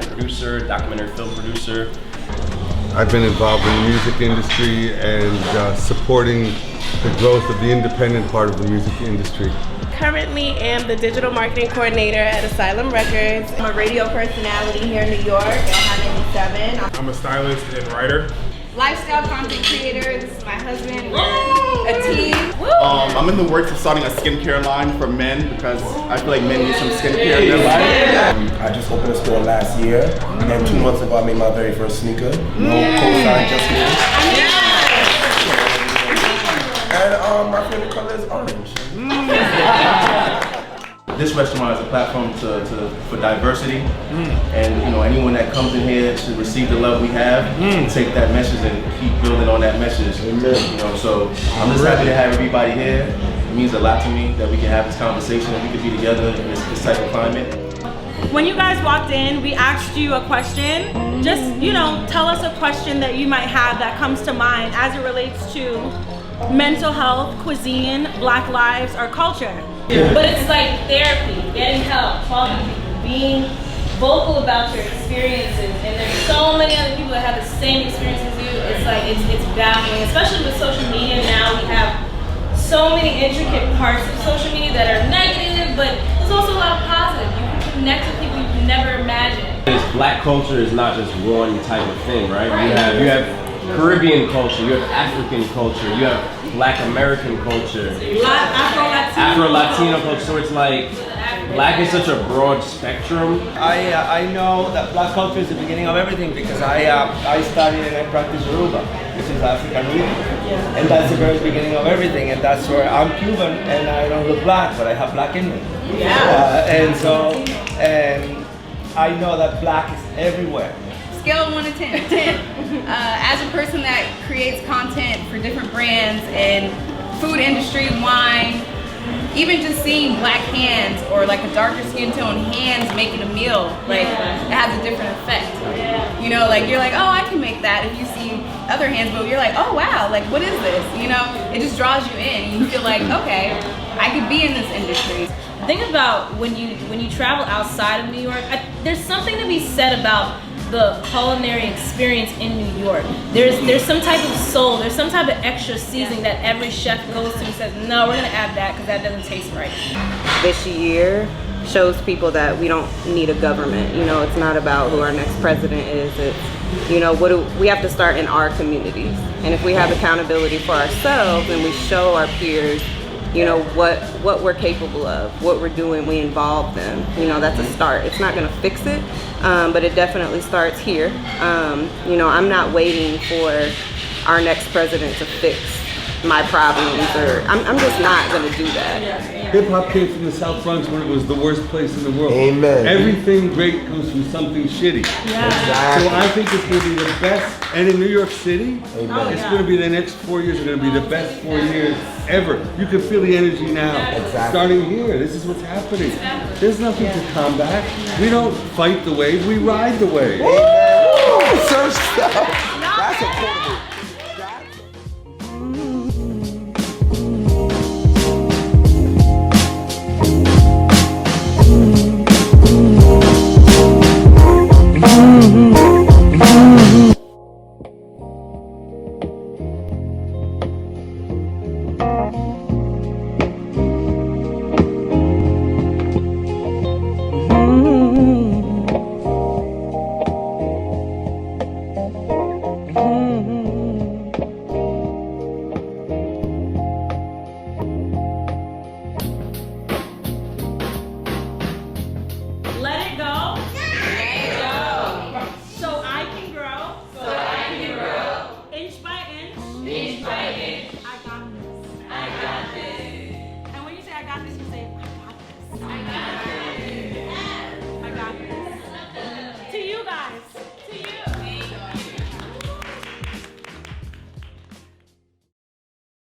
producer, documentary film producer. I've been involved in the music industry and supporting the growth of the independent part of the music industry. Currently am the digital marketing coordinator at Asylum Records. I'm a radio personality here in New York at High 97. I'm a stylist and writer. Lifestyle content creator. This is my husband. We're a team. I'm in the works of starting a skincare line for men because I feel like men need some skincare in their life. I just opened a store last year, and 2 months ago I made my very first sneaker. No cosign, just me. And my favorite color is orange. This restaurant is a platform for diversity, and anyone that comes in here should receive the love we have, take that message and keep building on that message. So I'm just happy to have everybody here. It means a lot to me that we can have this conversation and we can be together in this type of climate. When you guys walked in, we asked you a question. Just, tell us a question that you might have that comes to mind as it relates to mental health, cuisine, Black lives, or culture. But it's like therapy, getting help, talking to people, being vocal about your experiences. And there's so many other people that have the same experience as you. It's like, it's baffling, especially with social media now. We have so many intricate parts of social media that are negative, but there's also a lot of positive. You can connect with people you can never imagine. Black culture is not just one type of thing, right? You have Caribbean culture, you have African culture, you have Black American culture, Afro-Latino culture, so it's like, Black is such a broad spectrum. I know that Black culture is the beginning of everything because I studied and I practice Yoruba, which is African rhythm. And that's the very beginning of everything, and that's where I'm Cuban and I don't look Black, but I have Black in me. And I know that Black is everywhere. Scale of 1 to 10. As a person that creates content for different brands and food industry, wine, even just seeing Black hands or like a darker skin tone hands making a meal, like it has a different effect. Like you're like, oh, I can make that. If you see other hands, but you're like, oh wow, like what is this? It just draws you in. You feel like, okay, I could be in this industry. Think about when you travel outside of New York. There's something to be said about the culinary experience in New York. There's some type of soul, there's some type of extra seasoning that every chef goes to and says, no, we're gonna add that because that doesn't taste right. This year shows people that we don't need a government. It's not about who our next president is. It's, we have to start in our communities. And if we have accountability for ourselves and we show our peers what we're capable of, what we're doing, we involve them. That's a start. It's not gonna fix it, but it definitely starts here. I'm not waiting for our next president to fix my problems, or I'm just not gonna do that. Hip hop came from the South Bronx when it was the worst place in the world. Amen. Everything great comes from something shitty. Exactly. So I think it's going to be the best, and in New York City, it's going to be the next 4 years are going to be the best 4 years ever. You can feel the energy now. Exactly. Starting here, this is what's happening. There's nothing to combat. We don't fight the wave, we ride the wave. Woo! Search stuff. That's a